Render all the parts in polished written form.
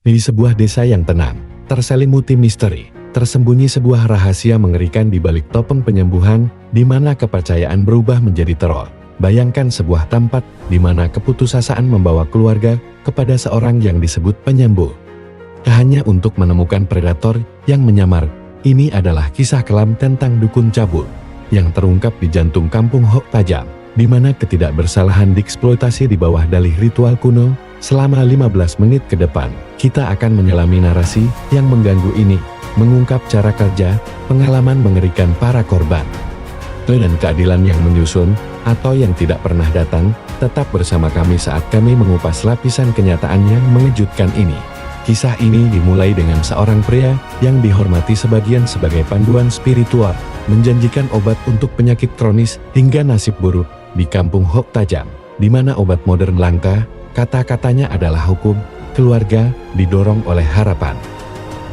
Di sebuah desa yang tenang, terselimuti misteri, tersembunyi sebuah rahasia mengerikan di balik topeng penyembuhan, di mana kepercayaan berubah menjadi teror. Bayangkan sebuah tempat di mana keputusasaan membawa keluarga kepada seorang yang disebut penyembuh. Hanya untuk menemukan predator yang menyamar. Ini adalah kisah kelam tentang dukun cabul yang terungkap di jantung kampung Hok Tajam, di mana ketidakbersalahan dieksploitasi di bawah dalih ritual kuno. Selama 15 menit ke depan, kita akan menyelami narasi yang mengganggu ini, mengungkap cara kerja, pengalaman mengerikan para korban, dan keadilan yang menyusun, atau yang tidak pernah datang. Tetap bersama kami saat kami mengupas lapisan kenyataan yang mengejutkan ini. Kisah ini dimulai dengan seorang pria yang dihormati sebagian sebagai panduan spiritual, menjanjikan obat untuk penyakit kronis hingga nasib buruk di kampung Hok Tajam, di mana obat modern langka. Kata-katanya adalah hukum, keluarga, didorong oleh harapan.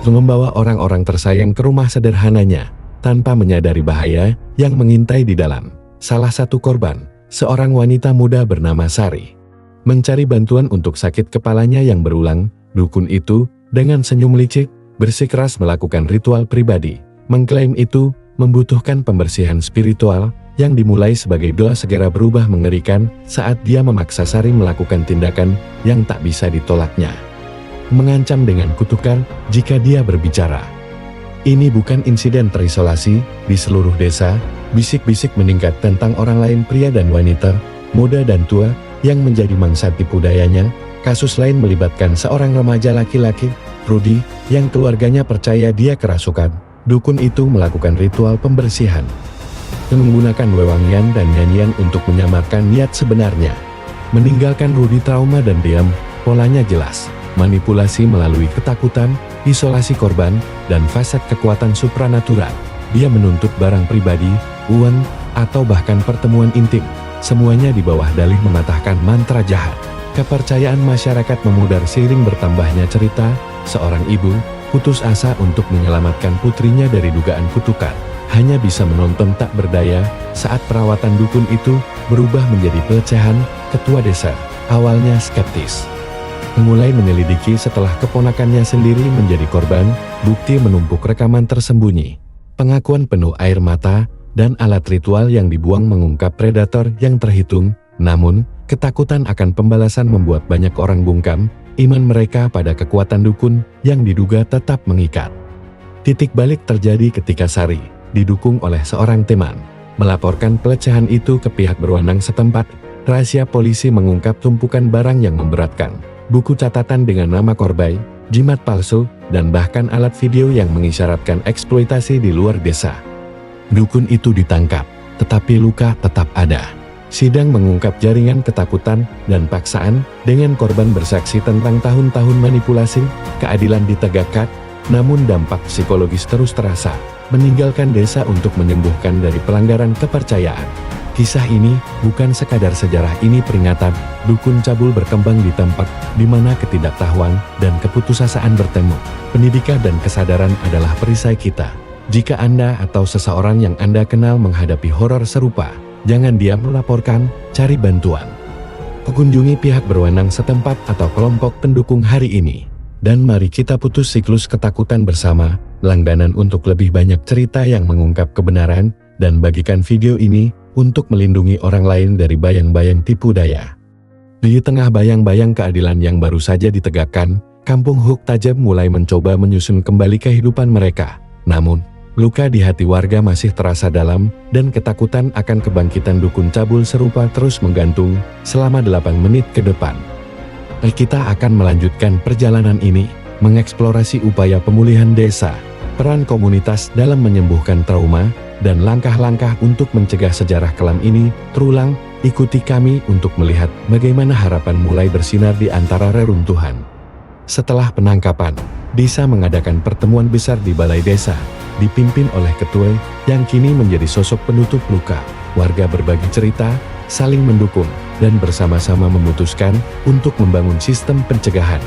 Membawa orang-orang tersayang ke rumah sederhananya, tanpa menyadari bahaya yang mengintai di dalam. Salah satu korban, seorang wanita muda bernama Sari, mencari bantuan untuk sakit kepalanya yang berulang. Dukun itu, dengan senyum licik, bersikeras melakukan ritual pribadi, mengklaim itu membutuhkan pembersihan spiritual, yang dimulai sebagai doa segera berubah mengerikan saat dia memaksa Sari melakukan tindakan yang tak bisa ditolaknya. Mengancam dengan kutukan jika dia berbicara. Ini bukan insiden terisolasi, di seluruh desa, bisik-bisik meningkat tentang orang lain, pria dan wanita, muda dan tua, yang menjadi mangsa tipu dayanya. Kasus lain melibatkan seorang remaja laki-laki, Rudy, yang keluarganya percaya dia kerasukan. Dukun itu melakukan ritual pembersihan, menggunakan wewangian dan nyanyian untuk menyamarkan niat sebenarnya. Meninggalkan Rudy trauma dan diam, polanya jelas. Manipulasi melalui ketakutan, isolasi korban, dan fasad kekuatan supranatural. Dia menuntut barang pribadi, uang, atau bahkan pertemuan intim. Semuanya di bawah dalih mematahkan mantra jahat. Kepercayaan masyarakat memudar seiring bertambahnya cerita, seorang ibu, putus asa untuk menyelamatkan putrinya dari dugaan kutukan. Hanya bisa menonton tak berdaya saat perawatan dukun itu berubah menjadi pelecehan. Ketua desa awalnya skeptis, mulai menyelidiki setelah keponakannya sendiri menjadi korban. Bukti menumpuk, rekaman tersembunyi, pengakuan penuh air mata, dan alat ritual yang dibuang mengungkap predator yang terhitung. Namun, ketakutan akan pembalasan membuat banyak orang bungkam iman mereka pada kekuatan dukun yang diduga tetap mengikat. Titik balik terjadi ketika Sari, didukung oleh seorang teman, melaporkan pelecehan itu ke pihak berwenang setempat. Rahasia polisi mengungkap tumpukan barang yang memberatkan, buku catatan dengan nama korban, jimat palsu, dan bahkan alat video yang mengisyaratkan eksploitasi di luar desa. Dukun itu ditangkap, tetapi luka tetap ada. Sidang mengungkap jaringan ketakutan dan paksaan, dengan korban bersaksi tentang tahun-tahun manipulasi. Keadilan ditegakkan, namun dampak psikologis terus terasa, meninggalkan desa untuk menyembuhkan dari pelanggaran kepercayaan. Kisah ini bukan sekadar sejarah, ini peringatan. Dukun cabul berkembang di tempat di mana ketidaktahuan dan keputusasaan bertemu. Pendidikan dan kesadaran adalah perisai kita. Jika Anda atau seseorang yang Anda kenal menghadapi horor serupa, jangan diam, melaporkan, cari bantuan. Kunjungi pihak berwenang setempat atau kelompok pendukung hari ini. Dan mari kita putus siklus ketakutan bersama. Langganan untuk lebih banyak cerita yang mengungkap kebenaran, dan bagikan video ini untuk melindungi orang lain dari bayang-bayang tipu daya. Di tengah bayang-bayang keadilan yang baru saja ditegakkan, kampung Hok Tajam mulai mencoba menyusun kembali kehidupan mereka. Namun, luka di hati warga masih terasa dalam, dan ketakutan akan kebangkitan dukun cabul serupa terus menggantung selama 8 menit ke depan. Kita akan melanjutkan perjalanan ini, mengeksplorasi upaya pemulihan desa, peran komunitas dalam menyembuhkan trauma, dan langkah-langkah untuk mencegah sejarah kelam ini terulang. Ikuti kami untuk melihat bagaimana harapan mulai bersinar di antara reruntuhan. Setelah penangkapan, desa mengadakan pertemuan besar di balai desa, dipimpin oleh ketua yang kini menjadi sosok penutup luka. Warga berbagi cerita, saling mendukung, dan bersama-sama memutuskan untuk membangun sistem pencegahan.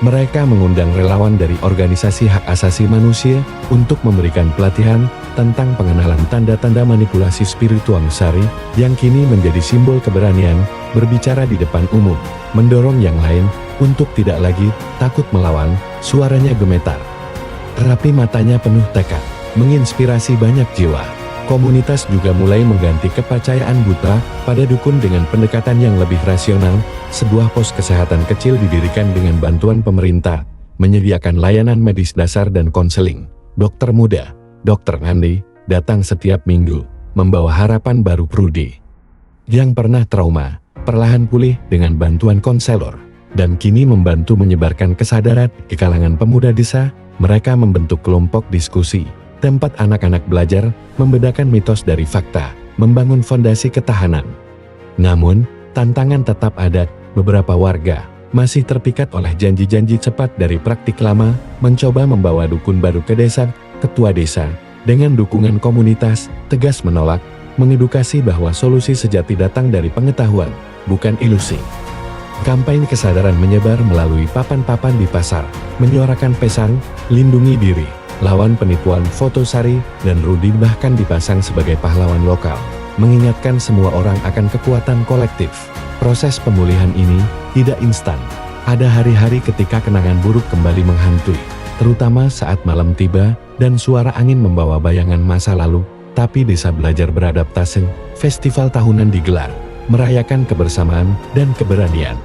Mereka mengundang relawan dari organisasi hak asasi manusia untuk memberikan pelatihan tentang pengenalan tanda-tanda manipulasi spiritual Sari yang kini menjadi simbol keberanian berbicara di depan umum, mendorong yang lain untuk tidak lagi takut melawan. Suaranya gemetar, terapi matanya penuh tekad, menginspirasi banyak jiwa. Komunitas juga mulai mengganti kepercayaan buta pada dukun dengan pendekatan yang lebih rasional. Sebuah pos kesehatan kecil didirikan dengan bantuan pemerintah, menyediakan layanan medis dasar dan konseling. Dokter muda, Dokter Andi, datang setiap minggu, membawa harapan baru. Prudi, yang pernah trauma, perlahan pulih dengan bantuan konselor, dan kini membantu menyebarkan kesadaran di kalangan pemuda desa. Mereka membentuk kelompok diskusi, tempat anak-anak belajar membedakan mitos dari fakta, membangun fondasi ketahanan. Namun, tantangan tetap ada. Beberapa warga masih terpikat oleh janji-janji cepat dari praktik lama, mencoba membawa dukun baru ke desa. Ketua desa, dengan dukungan komunitas, tegas menolak, mengedukasi bahwa solusi sejati datang dari pengetahuan, bukan ilusi. Kampanye kesadaran menyebar melalui papan-papan di pasar, menyuarakan pesan, lindungi diri, lawan penipuan. Foto Sari dan Rudi bahkan dipasang sebagai pahlawan lokal, mengingatkan semua orang akan kekuatan kolektif. Proses pemulihan ini tidak instan. Ada hari-hari ketika kenangan buruk kembali menghantui, terutama saat malam tiba dan suara angin membawa bayangan masa lalu. Tapi desa belajar beradaptasi. Festival tahunan digelar, merayakan kebersamaan dan keberanian.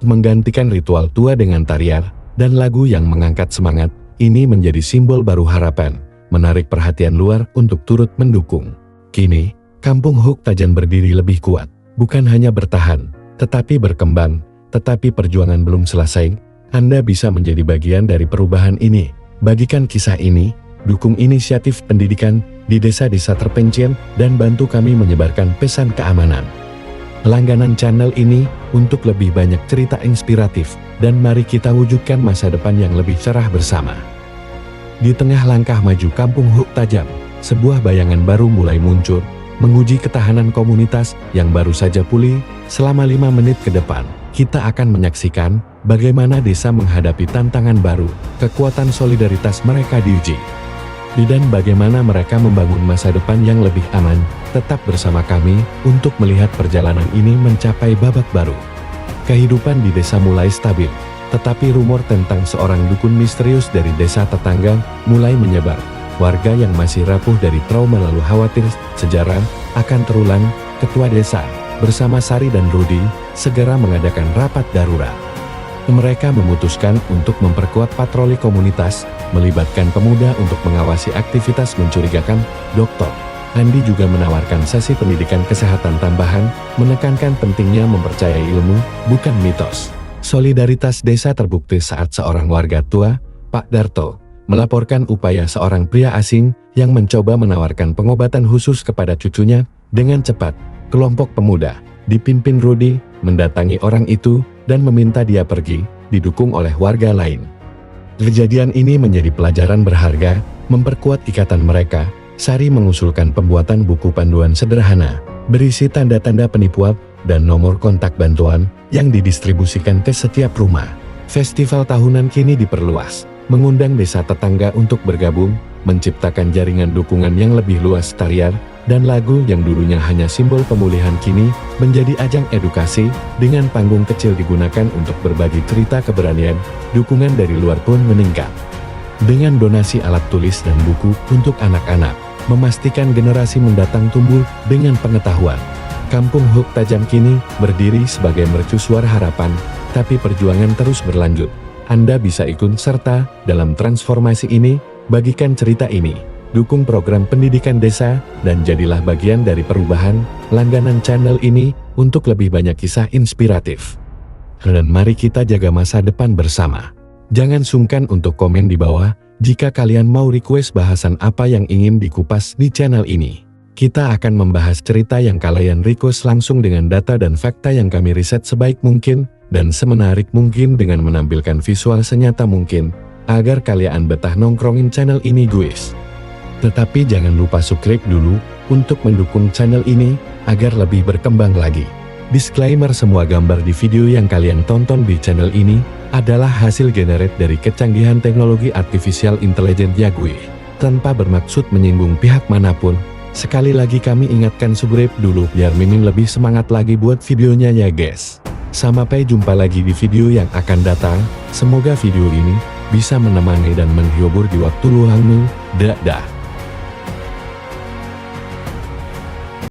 Menggantikan ritual tua dengan tarian dan lagu yang mengangkat semangat, ini menjadi simbol baru harapan, menarik perhatian luar untuk turut mendukung. Kini, Kampung Huk Tajan berdiri lebih kuat, bukan hanya bertahan, tetapi berkembang. Tetapi perjuangan belum selesai. Anda bisa menjadi bagian dari perubahan ini. Bagikan kisah ini, dukung inisiatif pendidikan di desa-desa terpencil, dan bantu kami menyebarkan pesan keamanan. Langganan channel ini untuk lebih banyak cerita inspiratif, dan mari kita wujudkan masa depan yang lebih cerah bersama. Di tengah langkah maju Kampung Huk Tajam, sebuah bayangan baru mulai muncul, menguji ketahanan komunitas yang baru saja pulih. Selama 5 menit ke depan, kita akan menyaksikan bagaimana desa menghadapi tantangan baru, kekuatan solidaritas mereka diuji, dan bagaimana mereka membangun masa depan yang lebih aman. Tetap bersama kami untuk melihat perjalanan ini mencapai babak baru. Kehidupan di desa mulai stabil, tetapi rumor tentang seorang dukun misterius dari desa tetangga mulai menyebar. Warga yang masih rapuh dari trauma lalu khawatir sejarah akan terulang. Ketua desa, bersama Sari dan Rudi, segera mengadakan rapat darurat. Mereka memutuskan untuk memperkuat patroli komunitas, melibatkan pemuda untuk mengawasi aktivitas mencurigakan. Dr. Andi juga menawarkan sesi pendidikan kesehatan tambahan, menekankan pentingnya mempercayai ilmu, bukan mitos. Solidaritas desa terbukti saat seorang warga tua, Pak Darto, melaporkan upaya seorang pria asing yang mencoba menawarkan pengobatan khusus kepada cucunya. Dengan cepat, kelompok pemuda, dipimpin Rudi, mendatangi orang itu dan meminta dia pergi, didukung oleh warga lain. Kejadian ini menjadi pelajaran berharga, memperkuat ikatan mereka. Sari mengusulkan pembuatan buku panduan sederhana, berisi tanda-tanda penipuan dan nomor kontak bantuan yang didistribusikan ke setiap rumah. Festival tahunan kini diperluas, mengundang desa tetangga untuk bergabung, menciptakan jaringan dukungan yang lebih luas. Tarian dan lagu yang dulunya hanya simbol pemulihan kini menjadi ajang edukasi, dengan panggung kecil digunakan untuk berbagi cerita keberanian. Dukungan dari luar pun meningkat, dengan donasi alat tulis dan buku untuk anak-anak, memastikan generasi mendatang tumbuh dengan pengetahuan. Kampung Huk Tajam kini berdiri sebagai mercusuar harapan, tapi perjuangan terus berlanjut. Anda bisa ikut serta dalam transformasi ini. Bagikan cerita ini, dukung program pendidikan desa, dan jadilah bagian dari perubahan. Langganan channel ini untuk lebih banyak kisah inspiratif. Dan mari kita jaga masa depan bersama. Jangan sungkan untuk komen di bawah jika kalian mau request bahasan apa yang ingin dikupas di channel ini. Kita akan membahas cerita yang kalian request langsung dengan data dan fakta yang kami riset sebaik mungkin dan semenarik mungkin, dengan menampilkan visual senyata mungkin agar kalian betah nongkrongin channel ini guys. Tetapi jangan lupa subscribe dulu untuk mendukung channel ini agar lebih berkembang lagi. Disclaimer: semua gambar di video yang kalian tonton di channel ini adalah hasil generate dari kecanggihan teknologi artificial intelligence ya gue. Tanpa bermaksud menyinggung pihak manapun, sekali lagi kami ingatkan subscribe dulu biar Mimin lebih semangat lagi buat videonya ya guys. Sampai jumpa lagi di video yang akan datang, semoga video ini bisa menemani dan menghibur di waktu luangmu. Dadah.